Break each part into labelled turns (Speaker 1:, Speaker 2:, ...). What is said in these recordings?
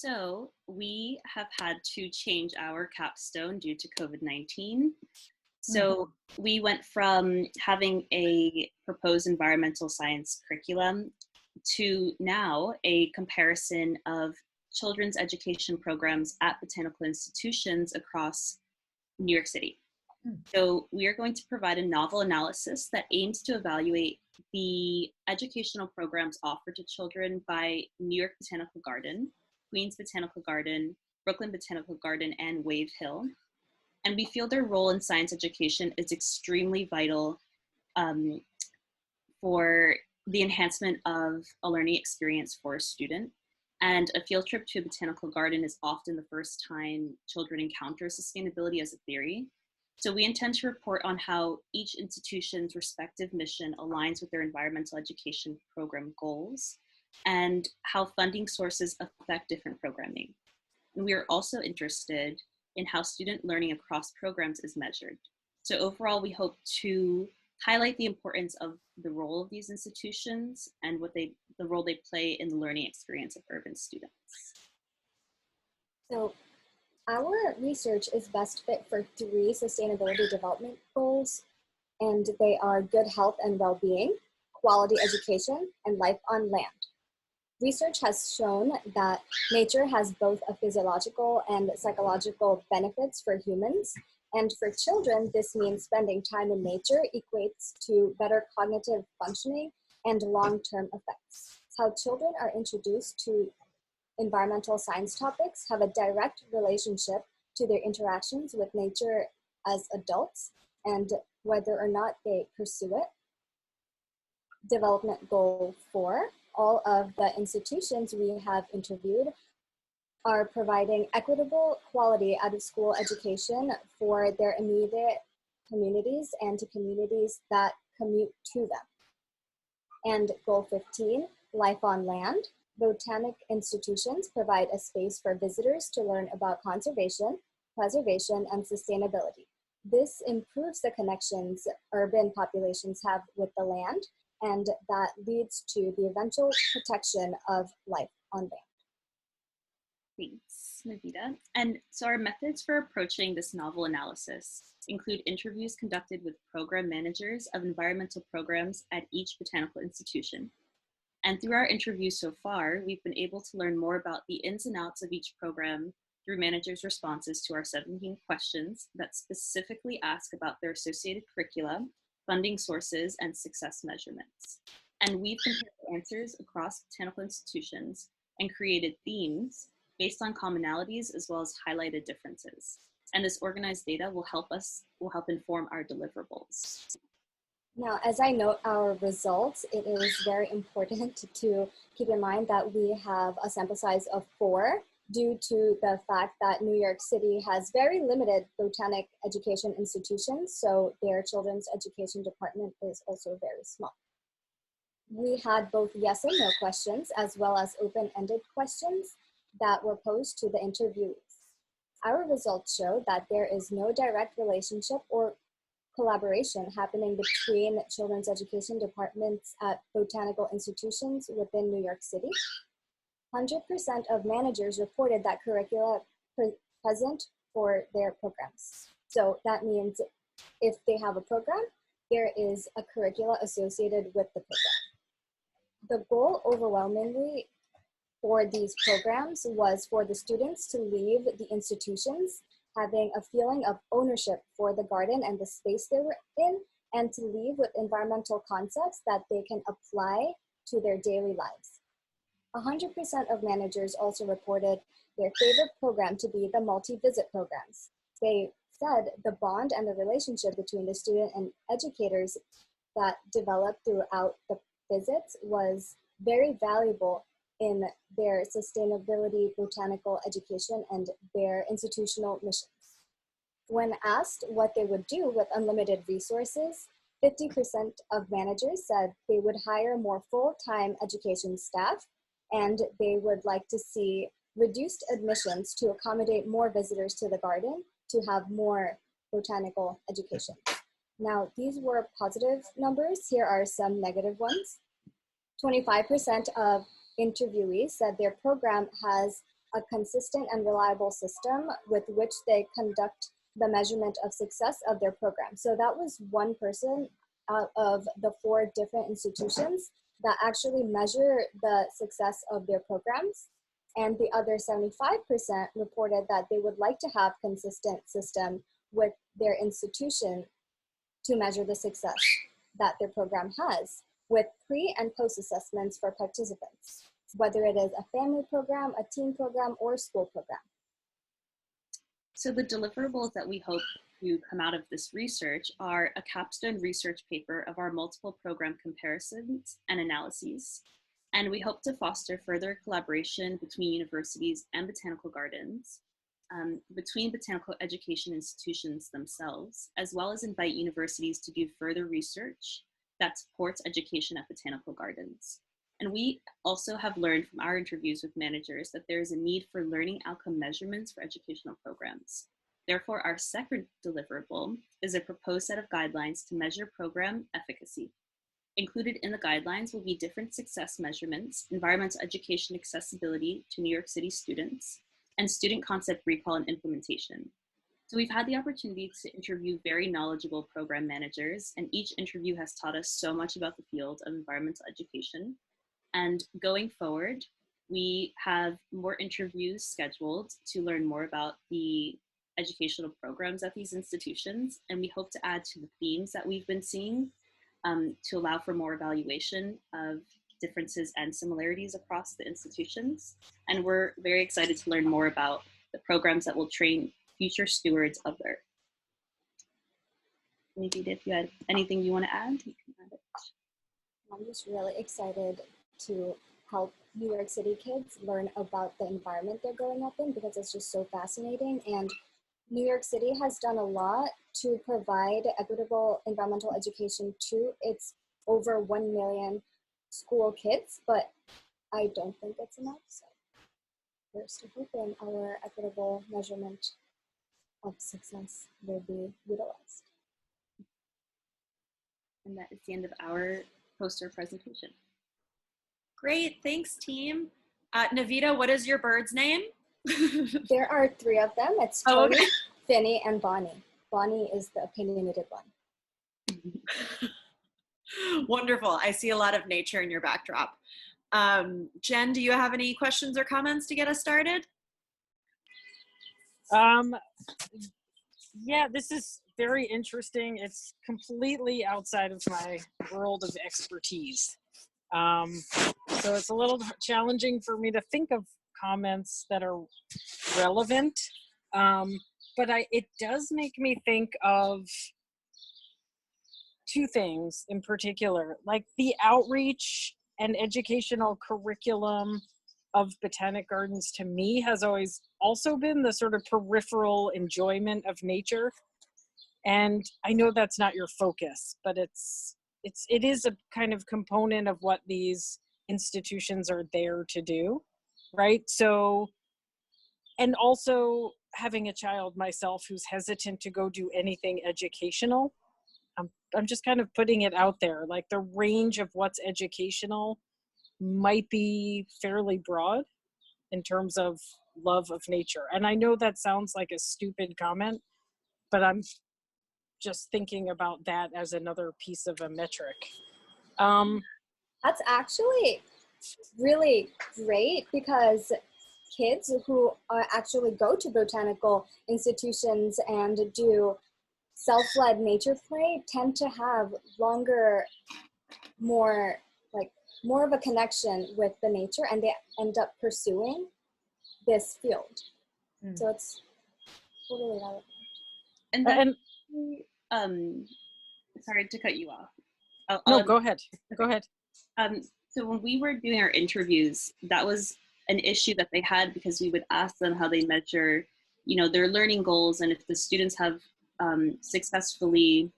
Speaker 1: So we have had to change our capstone due to COVID-19. So we went from having a proposed environmental science curriculum to now a comparison of children's education programs at botanical institutions across New York City. So we are going to provide a novel analysis that aims to evaluate the educational programs offered to children by New York Botanical Garden, Queens Botanical Garden, Brooklyn Botanical Garden, and Wave Hill. And we feel their role in science education is extremely vital for the enhancement of a learning experience for a student. And a field trip to a botanical garden is often the first time children encounter sustainability as a theory. So we intend to report on how each institution's respective mission aligns with their environmental education program goals and how funding sources affect different programming. And we are also interested in how student learning across programs is measured. So overall, we hope to highlight the importance of the role of these institutions and the role they play in the learning experience of urban students.
Speaker 2: So our research is best fit for 3 sustainability development goals, and they are good health and well-being, quality education, and life on land. Research has shown that nature has both a physiological and psychological benefits for humans, and for children, this means spending time in nature equates to better cognitive functioning and long-term effects. How children are introduced to environmental science topics have a direct relationship to their interactions with nature as adults and whether or not they pursue it. Development goal 4, all of the institutions we have interviewed are providing equitable quality out-of-school education for their immediate communities and to communities that commute to them. And goal 15, life on land. Botanic institutions provide a space for visitors to learn about conservation, preservation, and sustainability. This improves the connections urban populations have with the land, and that leads to the eventual protection of life on land.
Speaker 1: Thanks, Navita. And so our methods for approaching this novel analysis include interviews conducted with program managers of environmental programs at each botanical institution. And through our interviews so far, we've been able to learn more about the ins and outs of each program through managers' responses to our 17 questions that specifically ask about their associated curricula, funding sources, and success measurements. And we've compared the answers across botanical institutions and created themes based on commonalities as well as highlighted differences. And this organized data will help inform our deliverables.
Speaker 2: Now, as I note our results, it is very important to keep in mind that we have a sample size of 4 due to the fact that New York City has very limited botanic education institutions, so their children's education department is also very small. We had both yes and no questions as well as open-ended questions that were posed to the interviewees. Our results show that there is no direct relationship or collaboration happening between children's education departments at botanical institutions within New York City. 100% of managers reported that curricula present for their programs. So that means if they have a program, there is a curricula associated with the program. The goal overwhelmingly for these programs was for the students to leave the institutions having a feeling of ownership for the garden and the space they were in, and to leave with environmental concepts that they can apply to their daily lives. 100% of managers also reported their favorite program to be the multi-visit programs. They said the bond and the relationship between the student and educators that developed throughout the visits was very valuable in their sustainability botanical education and their institutional missions. When asked what they would do with unlimited resources, 50% of managers said they would hire more full-time education staff, and they would like to see reduced admissions to accommodate more visitors to the garden to have more botanical education. Now, these were positive numbers. Here are some negative ones. 25% of interviewees said their program has a consistent and reliable system with which they conduct the measurement of success of their program. So that was one person out of the 4 different institutions that actually measure the success of their programs. And the other 75% reported that they would like to have consistent system with their institution to measure the success that their program has, with pre and post assessments for participants, whether it is a family program, a teen program, or school program.
Speaker 1: So the deliverables that we hope to come out of this research are a capstone research paper of our multiple program comparisons and analyses. And we hope to foster further collaboration between universities and botanical gardens, between botanical education institutions themselves, as well as invite universities to do further research that supports education at botanical gardens. And we also have learned from our interviews with managers that there is a need for learning outcome measurements for educational programs. Therefore, our second deliverable is a proposed set of guidelines to measure program efficacy. Included in the guidelines will be different success measurements, environmental education accessibility to New York City students, and student concept recall and implementation. So we've had the opportunity to interview very knowledgeable program managers, and each interview has taught us so much about the field of environmental education. And going forward, we have more interviews scheduled to learn more about the educational programs at these institutions, and we hope to add to the themes that we've been seeing to allow for more evaluation of differences and similarities across the institutions. And we're very excited to learn more about the programs that will train future stewards of their. Maybe if you had anything you want to add, you can add it.
Speaker 2: I'm just really excited to help New York City kids learn about the environment they're growing up in, because it's just so fascinating. And New York City has done a lot to provide equitable environmental education to its over 1 million school kids, but I don't think it's enough. So we're still hoping our equitable measurement of success will be utilized.
Speaker 1: And that is the end of our poster presentation.
Speaker 3: Great, thanks team. Navita, what is your bird's name?
Speaker 2: There are 3 of them. It's Tony, okay. Finny, and Bonnie. Bonnie is the opinionated one.
Speaker 3: Wonderful. I see a lot of nature in your backdrop. Jen, do you have any questions or comments to get us started?
Speaker 4: Yeah, this is very interesting. It's completely outside of my world of expertise. So it's a little challenging for me to think of comments that are relevant. But it does make me think of 2 things in particular, like the outreach and educational curriculum of Botanic Gardens to me has always also been the sort of peripheral enjoyment of nature. And I know that's not your focus, but it is a kind of component of what these institutions are there to do, right? So, and also having a child myself who's hesitant to go do anything educational, I'm just kind of putting it out there, like the range of what's educational might be fairly broad in terms of love of nature. And I know that sounds like a stupid comment, but I'm just thinking about that as another piece of a metric.
Speaker 2: That's actually really great, because kids who actually go to botanical institutions and do self-led nature play tend to have longer, more of a connection with the nature, and they end up pursuing this field. So it's totally relevant.
Speaker 1: And sorry to cut you off.
Speaker 4: No, go ahead. Go ahead.
Speaker 1: So when we were doing our interviews, that was an issue that they had, because we would ask them how they measure, their learning goals, and if the students have successfully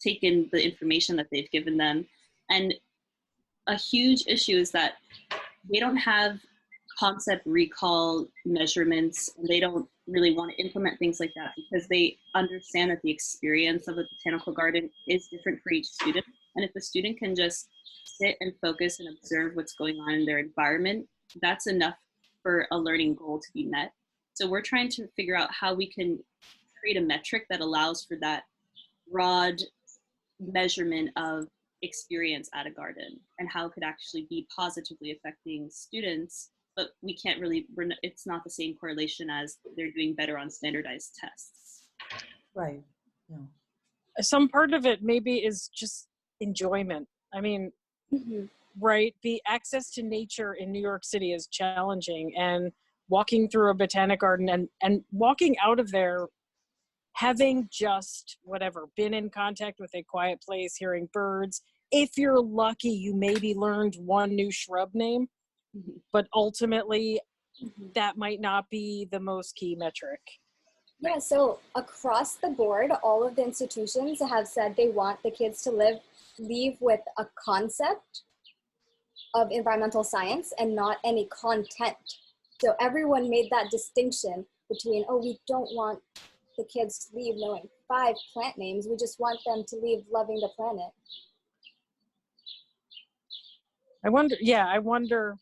Speaker 1: taken the information that they've given them. And a huge issue is that they don't have concept recall measurements, and they don't really want to implement things like that, because they understand that the experience of a botanical garden is different for each student. And if the student can just sit and focus and observe what's going on in their environment, that's enough for a learning goal to be met. So we're trying to figure out how we can create a metric that allows for that broad measurement of experience at a garden and how it could actually be positively affecting students, but we can't really, it's not the same correlation as they're doing better on standardized tests.
Speaker 5: Right. Yeah.
Speaker 4: Some part of it maybe is just enjoyment. I mean, right, the access to nature in New York City is challenging, and walking through a botanic garden and walking out of there having just whatever been in contact with a quiet place, hearing birds, if you're lucky you maybe learned one new shrub name, but ultimately that might not be the most key metric.
Speaker 2: Yeah, so across the board, all of the institutions have said they want the kids to leave with a concept of environmental science and not any content. So everyone made that distinction between, oh, we don't want the kids to leave knowing 5 plant names. We just want them to leave loving the planet.
Speaker 4: I wonder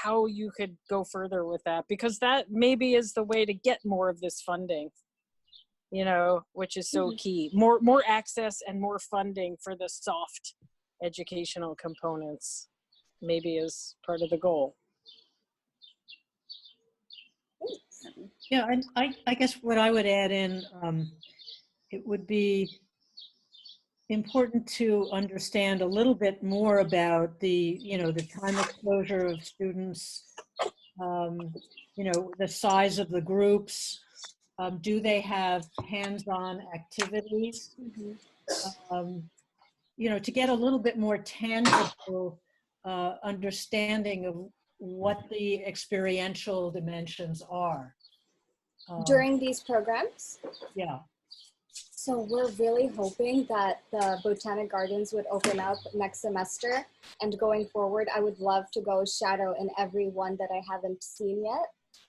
Speaker 4: how you could go further with that, because that maybe is the way to get more of this funding, you know, which is so key. More access and more funding for the soft educational components maybe is part of the goal.
Speaker 5: Yeah, and I guess what I would add in, it would be important to understand a little bit more about the, you know, the time exposure of students, you know, the size of the groups. Do they have hands-on activities? You know, to get a little bit more tangible understanding of what the experiential dimensions are.
Speaker 2: During these programs?
Speaker 5: Yeah.
Speaker 2: So we're really hoping that the Botanic Gardens would open up next semester, and going forward, I would love to go shadow in every one that I haven't seen yet.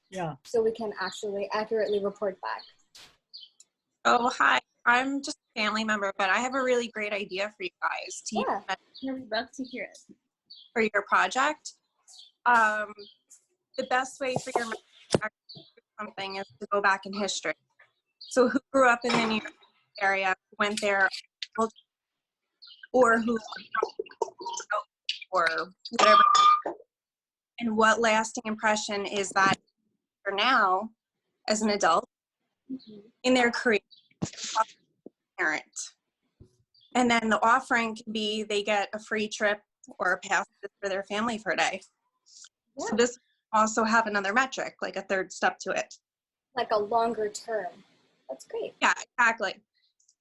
Speaker 5: Yeah.
Speaker 2: So we can actually accurately report back.
Speaker 6: Oh, hi. I'm just a family member, but I have a really great idea for you guys to
Speaker 1: We'd love to hear it.
Speaker 6: for your project. The best way for your to do something is to go back in history. So who grew up in the New York area, went there, or who, or whatever, and what lasting impression is that for now, as an adult, in their career, parent. And then the offering can be they get a free trip or a pass for their family for a day.
Speaker 2: Yeah.
Speaker 6: So this also have another metric, like a third step to it.
Speaker 2: Like a longer term. That's great.
Speaker 6: Yeah, exactly.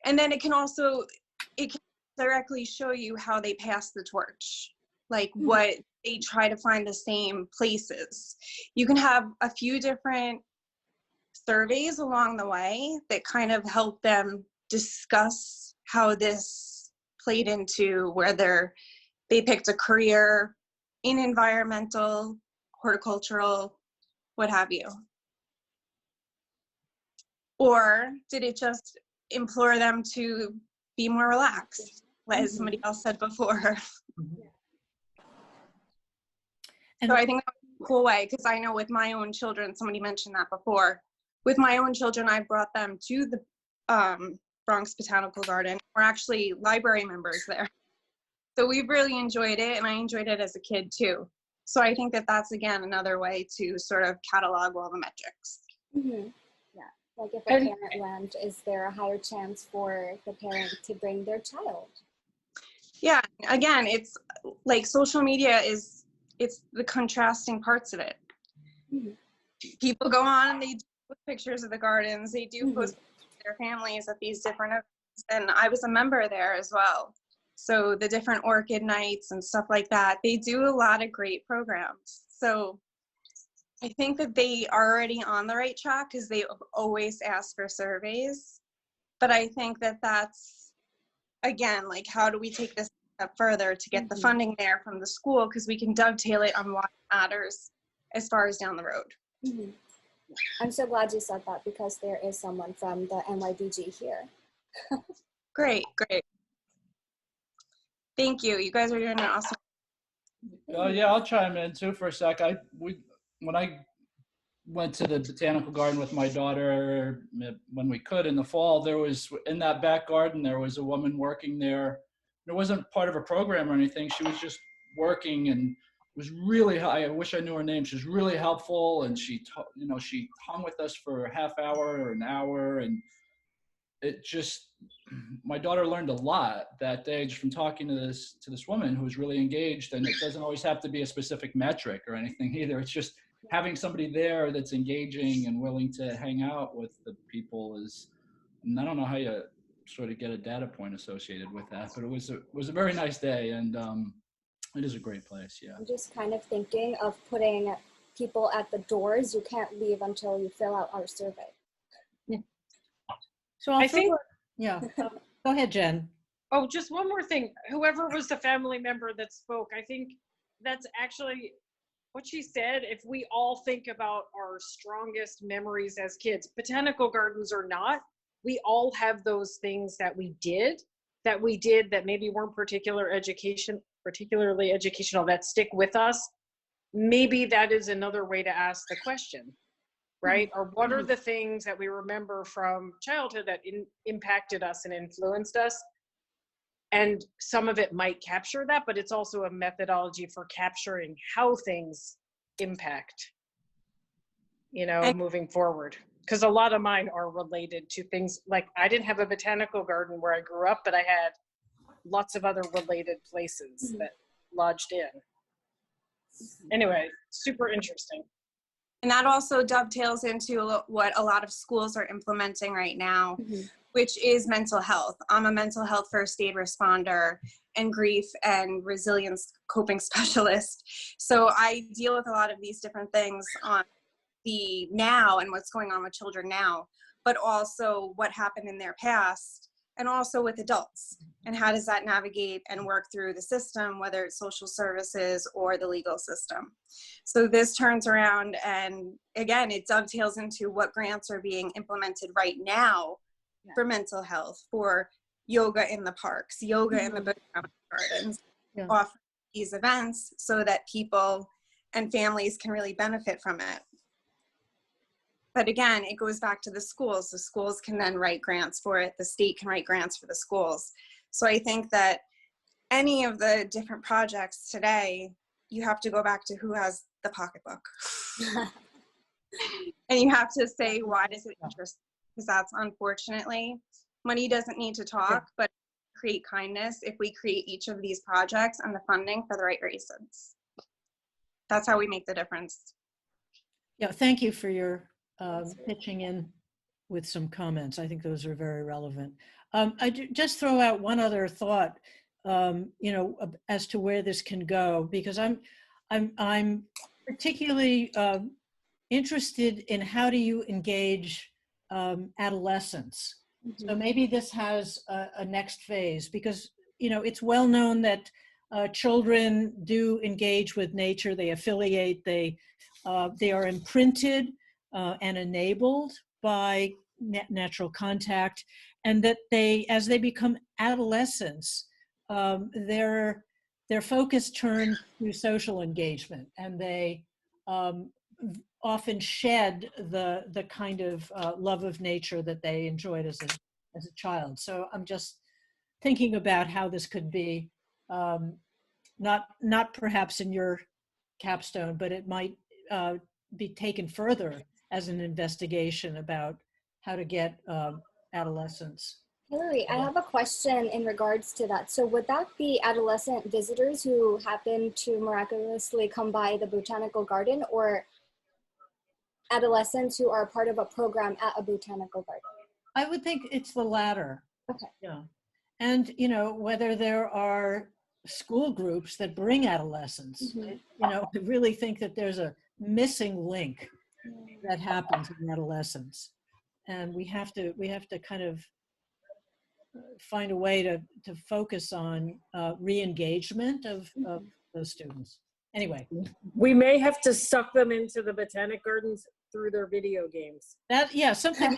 Speaker 6: And then it can directly show you how they pass the torch, like what they try to find the same places. You can have a few different surveys along the way that kind of help them discuss how this played into whether they picked a career in environmental, horticultural, what have you. Or did it just implore them to be more relaxed, as somebody else said before?
Speaker 5: And
Speaker 6: so I think that's a cool way, because I know with my own children, somebody mentioned that before. With my own children, I brought them to the Bronx Botanical Garden. We're actually library members there. So we've really enjoyed it, and I enjoyed it as a kid too. So I think that that's, again, another way to sort of catalog all the metrics.
Speaker 2: Yeah, like if a parent went, is there a higher chance for the parent to bring their child?
Speaker 6: Yeah, again, it's like social media it's the contrasting parts of it. People go on and they do post pictures of the gardens, they do post their families at these different events, and I was a member there as well. So the different orchid nights and stuff like that, they do a lot of great programs. So I think that they are already on the right track because they always ask for surveys. But I think that that's, again, like, how do we take this step further to get the funding there from the school, because we can dovetail it on what matters as far as down the road.
Speaker 2: I'm so glad you said that, because there is someone from the NYBG here.
Speaker 6: Great. Thank you. You guys are doing an awesome.
Speaker 7: Yeah, I'll chime in too for a sec. When I went to the botanical garden with my daughter when we could in the fall. There was, in that back garden, there was a woman working there. It wasn't part of a program or anything. She was just working, and was really, I wish I knew her name. She was really helpful, and she hung with us for a half hour or an hour, and it just, my daughter learned a lot that day just from talking to this woman who was really engaged. And it doesn't always have to be a specific metric or anything either. It's just having somebody there that's engaging and willing to hang out with the people is, and I don't know how you sort of get a data point associated with that, but it was a very nice day, and it is a great place. Yeah.
Speaker 2: I'm just kind of thinking of putting people at the doors. You can't leave until you fill out our survey.
Speaker 5: So I think, yeah, go ahead, Jen.
Speaker 4: Oh, just one more thing. Whoever was the family member that spoke, I think that's actually what she said. If we all think about our strongest memories as kids, botanical gardens or not, we all have those things that we did that maybe weren't particularly educational, that stick with us. Maybe that is another way to ask the question, right? Or what are the things that we remember from childhood that impacted us and influenced us? And some of it might capture that, but it's also a methodology for capturing how things impact, moving forward. Because a lot of mine are related to things like, I didn't have a botanical garden where I grew up, but I had lots of other related places that lodged in. Anyway, super interesting.
Speaker 6: And that also dovetails into what a lot of schools are implementing right now, which is mental health. I'm a mental health first aid responder and grief and resilience coping specialist. So I deal with a lot of these different things on the now and what's going on with children now, but also what happened in their past, and also with adults, and how does that navigate and work through the system, whether it's social services or the legal system. So this turns around, and again, it dovetails into what grants are being implemented right now for mental health, for yoga in the parks, yoga in the botanical gardens, offer these events so that people and families can really benefit from it. But again, it goes back to the schools. The schools can then write grants for it. The state can write grants for the schools. So I think that any of the different projects today, you have to go back to who has the pocketbook. And you have to say, why does it interest? Because that's, unfortunately, money doesn't need to talk, but create kindness if we create each of these projects and the funding for the right reasons. That's how we make the difference.
Speaker 5: Yeah, thank you for your pitching in with some comments. I think those are very relevant. I just throw out one other thought, as to where this can go, because I'm particularly interested in how do you engage adolescents. So maybe this has a next phase, because it's well known that children do engage with nature. They affiliate. They are imprinted and enabled by natural contact, and that as they become adolescents, their focus turns to social engagement, and they often shed the kind of love of nature that they enjoyed as a child. So I'm just thinking about how this could be, not perhaps in your capstone, but it might be taken further as an investigation about how to get adolescents.
Speaker 2: Hillary, I have a question in regards to that. So would that be adolescent visitors who happen to miraculously come by the botanical garden, or adolescents who are part of a program at a botanical garden?
Speaker 5: I would think it's the latter.
Speaker 2: Okay.
Speaker 5: Yeah. And, whether there are school groups that bring adolescents, I really think that there's a missing link that happens in adolescence. And we have to kind of find a way to focus on re-engagement of those students. Anyway.
Speaker 4: We may have to suck them into the botanic gardens through their video games.
Speaker 5: Something.